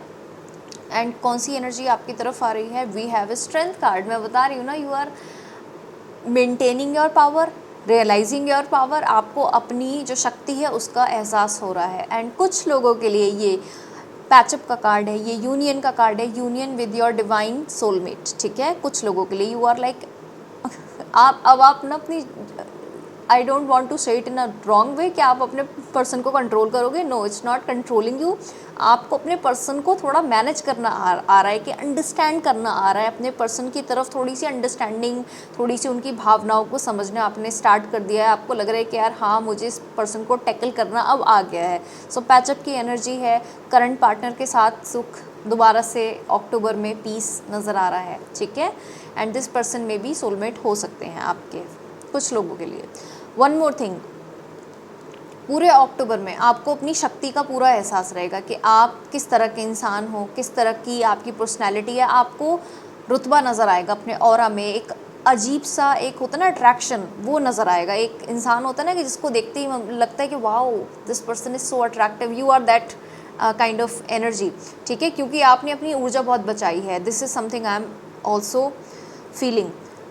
एंड कौन सी एनर्जी आपकी तरफ आ रही है, we have a strength card. मैं बता रही हूँ ना, you are maintaining your power, realizing your power. आपको अपनी जो शक्ति है उसका एहसास हो रहा है। एंड कुछ लोगों के लिए ये पैचअप का कार्ड है, ये यूनियन का कार्ड है, union with your divine soulmate, ठीक है। कुछ लोगों के लिए यू आर लाइक आप ना अपनी, I don't want to say it in a wrong way कि आप अपने पर्सन को कंट्रोल करोगे। No, it's not controlling you. आपको अपने पर्सन को थोड़ा मैनेज करना आ रहा है, कि अंडरस्टैंड करना आ रहा है अपने पर्सन की तरफ। थोड़ी सी अंडरस्टैंडिंग, थोड़ी सी उनकी भावनाओं को समझना आपने स्टार्ट कर दिया है। आपको लग रहा है कि यार हाँ, मुझे इस पर्सन को टैकल करना अब आ गया है। सो पैचअप की एनर्जी है। करंट पार्टनर के साथ सुख दोबारा से अक्टूबर में पीस नज़र आ रहा है, ठीक है। एंड दिस पर्सन में भी सोलमेट हो सकते हैं आपके कुछ लोगों के लिए। वन मोर थिंग, पूरे अक्टूबर में आपको अपनी शक्ति का पूरा एहसास रहेगा कि आप किस तरह के इंसान हो, किस तरह की आपकी पर्सनैलिटी है। आपको रुतबा नज़र आएगा अपने ऑरा में, एक अजीब सा एक होता है ना अट्रैक्शन, वो नज़र आएगा। एक इंसान होता है ना कि जिसको देखते ही लगता है कि wow this person is so attractive, you are that kind of energy, ठीक है, क्योंकि आपने अपनी ऊर्जा बहुत बचाई है। This is something I am also feeling.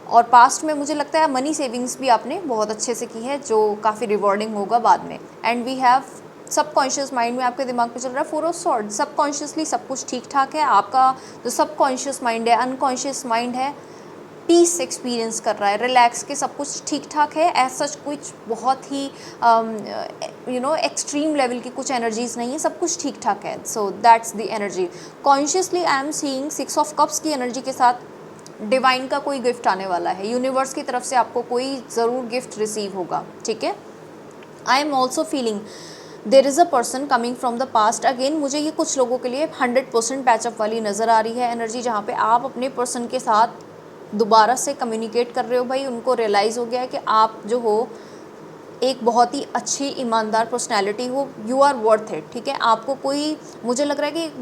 और पास्ट में मुझे लगता है मनी सेविंग्स भी आपने बहुत अच्छे से की है, जो काफ़ी रिवॉर्डिंग होगा बाद में। And we have subconscious mind में आपके दिमाग में चल रहा है 4 ऑफ स्वॉर्ड। सबकॉन्शियसली सब कुछ ठीक ठाक है, आपका जो सबकॉन्शियस माइंड है, अनकॉन्शियस माइंड है, पीस एक्सपीरियंस कर रहा है, रिलैक्स के, सब कुछ ठीक ठाक है। एज सच कुछ बहुत ही एक्सट्रीम लेवल की कुछ एनर्जीज नहीं है, सब कुछ ठीक ठाक है। So that's the energy. Consciously I am seeing 6 of cups की एनर्जी के साथ डिवाइन का कोई गिफ्ट आने वाला है, यूनिवर्स की तरफ से आपको कोई ज़रूर गिफ्ट रिसीव होगा, ठीक है। आई am also feeling there is a person coming from the past. Again मुझे ये कुछ लोगों के लिए 100% पैचअप वाली नज़र आ रही है एनर्जी, जहाँ पे आप अपने पर्सन के साथ दोबारा से कम्युनिकेट कर रहे हो। भाई उनको रियलाइज़ हो गया है कि आप जो हो एक बहुत ही अच्छी ईमानदार पर्सनैलिटी हो, यू आर वर्थ इट, ठीक है। आपको कोई, मुझे लग रहा है कि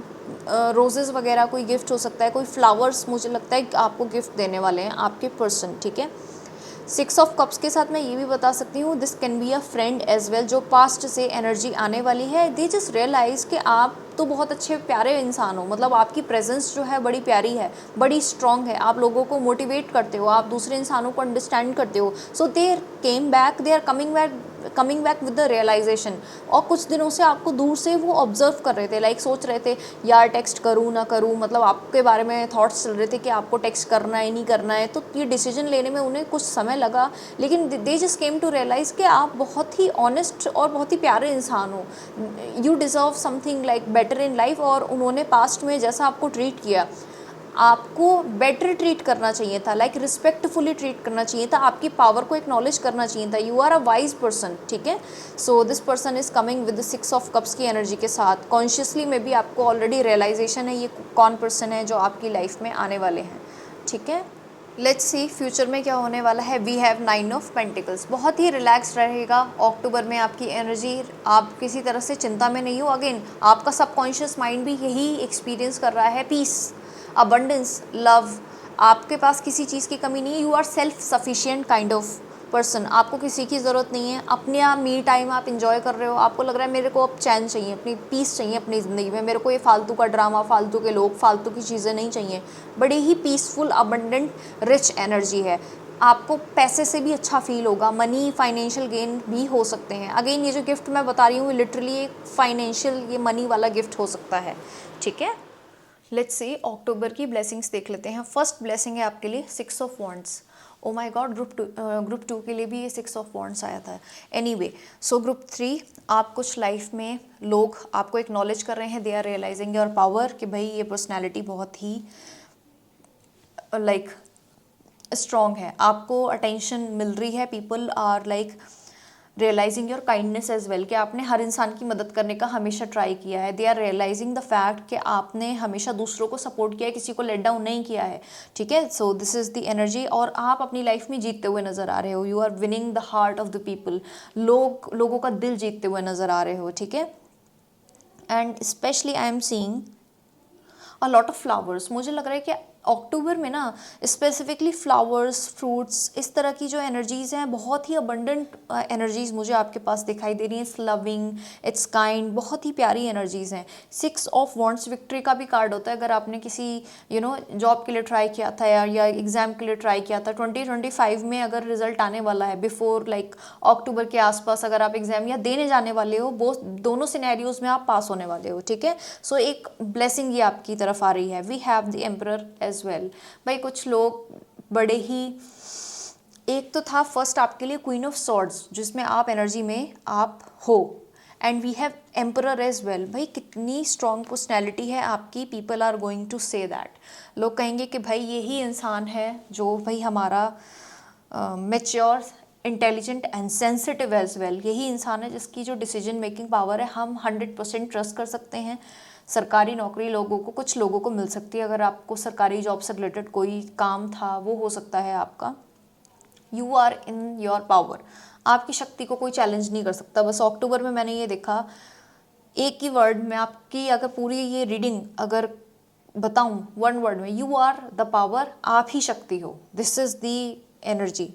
रोजेज़ वगैरह कोई गिफ्ट हो सकता है, कोई फ्लावर्स मुझे लगता है कि आपको गिफ्ट देने वाले हैं आपके पर्सन, ठीक है। 6 ऑफ कप्स के साथ मैं ये भी बता सकती हूँ this can be a friend as well, जो पास्ट से एनर्जी आने वाली है। दे जस्ट रियलाइज़ कि आप तो बहुत अच्छे प्यारे इंसान हो, मतलब आपकी प्रेजेंस जो है बड़ी प्यारी है, बड़ी स्ट्रॉन्ग है, आप लोगों को मोटिवेट करते हो, आप दूसरे इंसानों को अंडरस्टैंड करते हो। So they came back, they are coming back with the realization. और कुछ दिनों से आपको दूर से वो ऑब्जर्व कर रहे थे, लाइक सोच रहे थे यार टेक्स्ट करूँ ना करूँ, मतलब आपके बारे में थॉट्स चल रहे थे कि आपको टेक्स्ट करना है नहीं करना है। तो ये डिसीजन लेने में उन्हें कुछ समय लगा, लेकिन they just came to realize कि आप बहुत ही ऑनेस्ट और बहुत ही प्यारे इंसान हो, you deserve something like better in life. और उन्होंने पास्ट में जैसा आपको ट्रीट किया, आपको बेटर ट्रीट करना चाहिए था, लाइक रिस्पेक्टफुली ट्रीट करना चाहिए था, आपकी पावर को एक्नॉलेज करना चाहिए था। You are a wise person, ठीक है। So this person is coming with 6 of cups की एनर्जी के साथ। कॉन्शियसली में भी आपको ऑलरेडी रियलाइजेशन है ये कौन पर्सन है जो आपकी लाइफ में आने वाले हैं, ठीक है। लेट्स सी फ्यूचर में क्या होने वाला है। We have 9 of pentacles. बहुत ही रिलैक्स रहेगा अक्टूबर में आपकी एनर्जी, आप किसी तरह से चिंता में नहीं हो। अगेन आपका सबकॉन्शियस माइंड भी यही एक्सपीरियंस कर रहा है, पीस, अबंडेंस, लव। आपके पास किसी चीज़ की कमी नहीं है, you are self sufficient kind of person. आपको किसी की ज़रूरत नहीं है, अपने आप मी टाइम आप इंजॉय कर रहे हो। आपको लग रहा है मेरे को अब चैन चाहिए, अपनी पीस चाहिए अपनी ज़िंदगी में, मेरे को ये फालतू का ड्रामा, फालतू के लोग, फालतू की चीज़ें नहीं चाहिए। बड़ी ही पीसफुल, अबंडेंट, रिच एनर्जी है। आपको पैसे से भी अच्छा फील होगा, मनी, फाइनेंशियल गेन भी हो सकते हैं। अगेन ये जो गिफ्ट मैं बता रही हूँ लिटरली एक फाइनेंशियल, ये मनी वाला गिफ्ट हो सकता है, ठीक है। लेट्स सी अक्टूबर की ब्लेसिंग्स देख लेते हैं। फर्स्ट ब्लेसिंग है आपके लिए 6 of wands. Oh my god, group two के लिए भी ये 6 ऑफ वॉन्ड्स आया था। एनीवे, सो ग्रुप 3, आप कुछ लाइफ में लोग आपको एक्नॉलेज कर रहे हैं, they are realising your power कि भाई ये पर्सनैलिटी बहुत ही लाइक स्ट्रॉन्ग है, आपको अटेंशन मिल रही है। People are like realizing your kindness as well, कि आपने हर इंसान की मदद करने का हमेशा ट्राई किया है। They are realizing the fact कि आपने हमेशा दूसरों को सपोर्ट किया है, किसी को लेट डाउन नहीं किया है, ठीक है। So this is the energy. और आप अपनी लाइफ में जीतते हुए नज़र आ रहे हो, you are winning the heart of the people, लोगों का दिल जीतते हुए नज़र आ रहे हो, ठीक है। And specially I am seeing a lot of flowers. मुझे लग रहा है कि अक्टूबर में ना स्पेसिफिकली फ्लावर्स, फ्रूट्स, इस तरह की जो एनर्जीज़ हैं, बहुत ही अबंडेंट एनर्जीज़ मुझे आपके पास दिखाई दे रही हैं। इट्स लविंग, इट्स काइंड, बहुत ही प्यारी एनर्जीज़ हैं। 6 ऑफ वॉन्ड्स विक्ट्री का भी कार्ड होता है। अगर आपने किसी जॉब के लिए ट्राई किया था या एग्ज़ाम के लिए ट्राई किया था, 2025 में अगर रिजल्ट आने वाला है बिफोर लाइक अक्टूबर के आसपास, अगर आप एग्ज़ाम या देने जाने वाले हो, वो दोनों सिनेरियोज़ में आप पास होने वाले हो, ठीक है। सो एक ब्लेसिंग ये आपकी तरफ आ रही है। We have the emperor as well. भाई कुछ लोग बड़े ही, एक तो था फर्स्ट आपके लिए क्वीन ऑफ सॉर्ड्स, जिसमें आप एनर्जी में आप हो, and we have emperor as well. भाई कितनी स्ट्रॉन्ग पर्सनैलिटी है आपकी, people are going to say that. लोग कहेंगे कि भाई यही इंसान है जो भाई हमारा mature, intelligent and sensitive as well, यही इंसान है जिसकी जो डिसीजन मेकिंग पावर है हम 100% ट्रस्ट कर सकते हैं। सरकारी नौकरी लोगों को, कुछ लोगों को मिल सकती है। अगर आपको सरकारी जॉब से रिलेटेड कोई काम था वो हो सकता है आपका। You are in your power, आपकी शक्ति को कोई चैलेंज नहीं कर सकता। बस अक्टूबर में मैंने ये देखा, एक ही वर्ड में आपकी अगर पूरी ये रीडिंग अगर बताऊं वन वर्ड में, यू आर द पावर, आप ही शक्ति हो। This is the energy.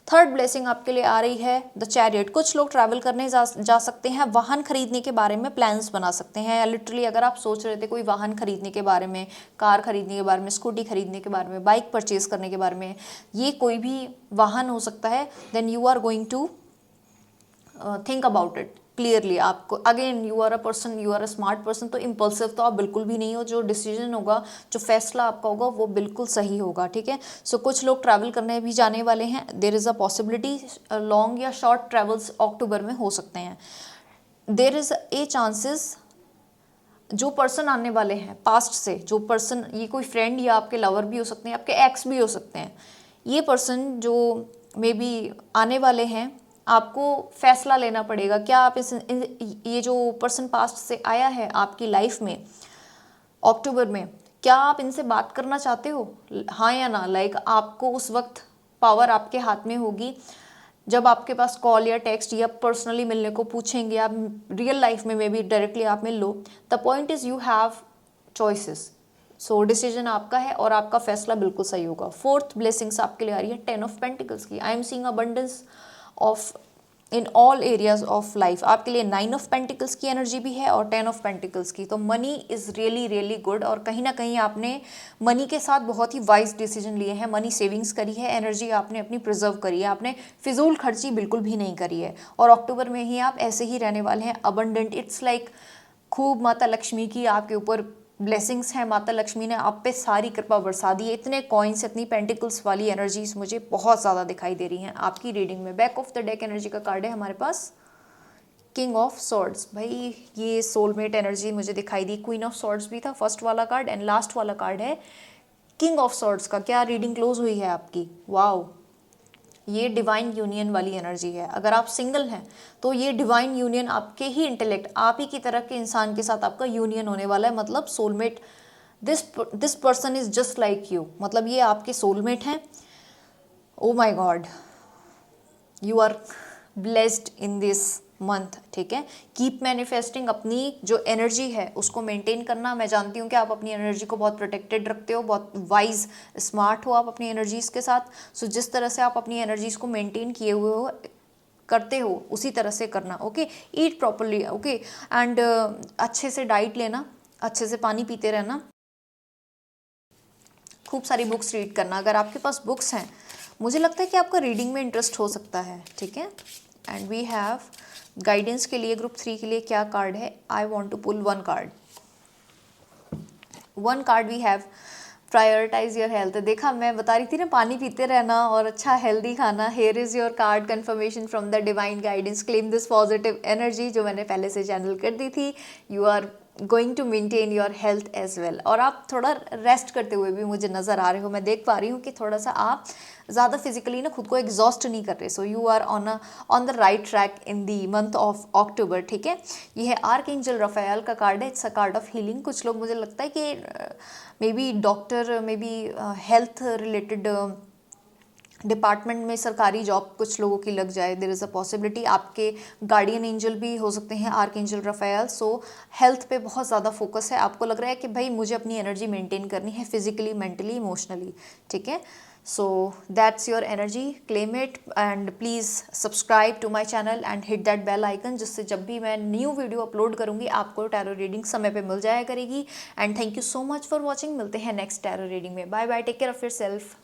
Third blessing आपके लिए आ रही है द चैरियट। कुछ लोग ट्रैवल करने जा सकते हैं, वाहन खरीदने के बारे में प्लान्स बना सकते हैं। या लिटरली अगर आप सोच रहे थे कोई वाहन खरीदने के बारे में, कार खरीदने के बारे में, स्कूटी खरीदने के बारे में, बाइक परचेज करने के बारे में, ये कोई भी वाहन हो सकता है, then you are going to think about it clearly. आपको again you are a person, you are a smart person, तो इम्पल्सिव तो आप बिल्कुल भी नहीं हो। जो डिसीजन होगा, जो फैसला आपका होगा वो बिल्कुल सही होगा, ठीक है। सो कुछ लोग ट्रैवल करने भी जाने वाले हैं। There is a possibility long या शॉर्ट ट्रैवल्स अक्टूबर में हो सकते हैं। देर इज़ ए चांसेस जो पर्सन आने वाले हैं पास्ट से, जो पर्सन, ये कोई फ्रेंड या आपके लवर भी हो सकते हैं, आपके एक्स भी हो सकते हैं, ये पर्सन जो मे बी आने वाले हैं, आपको फैसला लेना पड़ेगा। क्या आप ये जो पर्सन पास्ट से आया है आपकी लाइफ में अक्टूबर में, क्या आप इनसे बात करना चाहते हो, हाँ या ना? लाइक आपको उस वक्त पावर आपके हाथ में होगी जब आपके पास कॉल या टेक्स्ट या पर्सनली मिलने को पूछेंगे, आप रियल लाइफ में मे बी डायरेक्टली आप मिल लो। The point is you have choices. So decision आपका है और आपका फैसला बिल्कुल सही होगा। फोर्थ ब्लेसिंग्स आपके लिए आ रही है 10 ऑफ पेंटिकल्स की। आई am seeing abundance of in all areas of life. आपके लिए 9 ऑफ पेंटिकल्स की एनर्जी भी है और 10 ऑफ पेंटिकल्स की। तो money is really really good, और कहीं ना कहीं आपने मनी के साथ बहुत ही वाइज डिसीजन लिए हैं। मनी सेविंग्स करी है, एनर्जी आपने अपनी प्रिजर्व करी है, आपने फिजूल खर्ची बिल्कुल भी नहीं करी है। और अक्टूबर में ही आप ऐसे ही रहने वाले हैं, अबंडेंट। इट्स लाइक खूब माता लक्ष्मी की आपके ऊपर ब्लेसिंग्स हैं। माता लक्ष्मी ने आप पे सारी कृपा बरसा दी है। इतने कॉइन्स, इतनी पेंटिकल्स वाली एनर्जीज मुझे बहुत ज़्यादा दिखाई दे रही हैं आपकी रीडिंग में। Back of the deck energy का कार्ड है हमारे पास किंग ऑफ सॉर्ड्स। भाई ये सोलमेट एनर्जी मुझे दिखाई दी। क्वीन ऑफ सॉर्ड्स भी था फर्स्ट वाला कार्ड, एंड लास्ट वाला कार्ड है किंग ऑफ सॉर्ड्स का। क्या रीडिंग क्लोज हुई है आपकी? वाओ, ये डिवाइन यूनियन वाली एनर्जी है। अगर आप सिंगल हैं तो ये डिवाइन यूनियन आपके ही इंटेलेक्ट, आप ही की तरह के इंसान के साथ आपका यूनियन होने वाला है। मतलब soulmate, this person is just like you, मतलब ये आपके सोलमेट हैं। Oh my god, you are blessed in this month, ठीक है। Keep manifesting. अपनी जो एनर्जी है उसको मेंटेन करना। मैं जानती हूँ कि आप अपनी एनर्जी को बहुत प्रोटेक्टेड रखते हो, बहुत वाइज स्मार्ट हो आप अपनी एनर्जीज के साथ। सो जिस तरह से आप अपनी एनर्जीज को मेंटेन किए हुए हो, करते हो, उसी तरह से करना, okay. Eat properly, okay, and अच्छे से डाइट लेना, अच्छे से पानी पीते रहना, खूब सारी बुक्स रीड करना। अगर आपके पास बुक्स हैं, मुझे लगता है कि आपका रीडिंग में इंटरेस्ट हो सकता है, ठीक है। एंड वी हैव गाइडेंस के लिए ग्रुप 3 के लिए क्या कार्ड है? I want to pull one card. One card we have prioritize your health. देखा, मैं बता रही थी ना, पानी पीते रहना और अच्छा हेल्दी खाना। Here is your card confirmation from the divine guidance. Claim this positive energy, जो मैंने पहले से चैनल कर दी थी। You are going to maintain your health as well. और आप थोड़ा रेस्ट करते हुए भी मुझे नज़र आ रहे हो। मैं देख पा रही हूँ कि थोड़ा सा आप ज़्यादा फिजिकली ना खुद को एग्जॉस्ट नहीं कर रहे। So you are on the right track in the month of October, ठीक है। ये है आर्कएंजल रफाएल का कार्ड है। It's a card of healing. कुछ लोग, मुझे लगता है कि maybe doctor, maybe health related department में सरकारी जॉब कुछ लोगों की लग जाए। There is a possibility. आपके गार्डियन एंजल भी हो सकते हैं आर्कएंजल रफाएल। सो हेल्थ पे बहुत ज़्यादा फोकस है। आपको लग रहा है कि भाई मुझे अपनी एनर्जी मेंटेन करनी है, फिजिकली, मेंटली, इमोशनली, ठीक है। So that's your energy, claim it, and please subscribe to my channel and hit that bell icon, जिससे जब भी मैं न्यू वीडियो अपलोड करूँगी आपको टैरो रीडिंग समय पे मिल जाया करेगी। And thank you so much for watching. मिलते हैं नेक्स्ट टैरो रीडिंग में। Bye bye, take care of your self.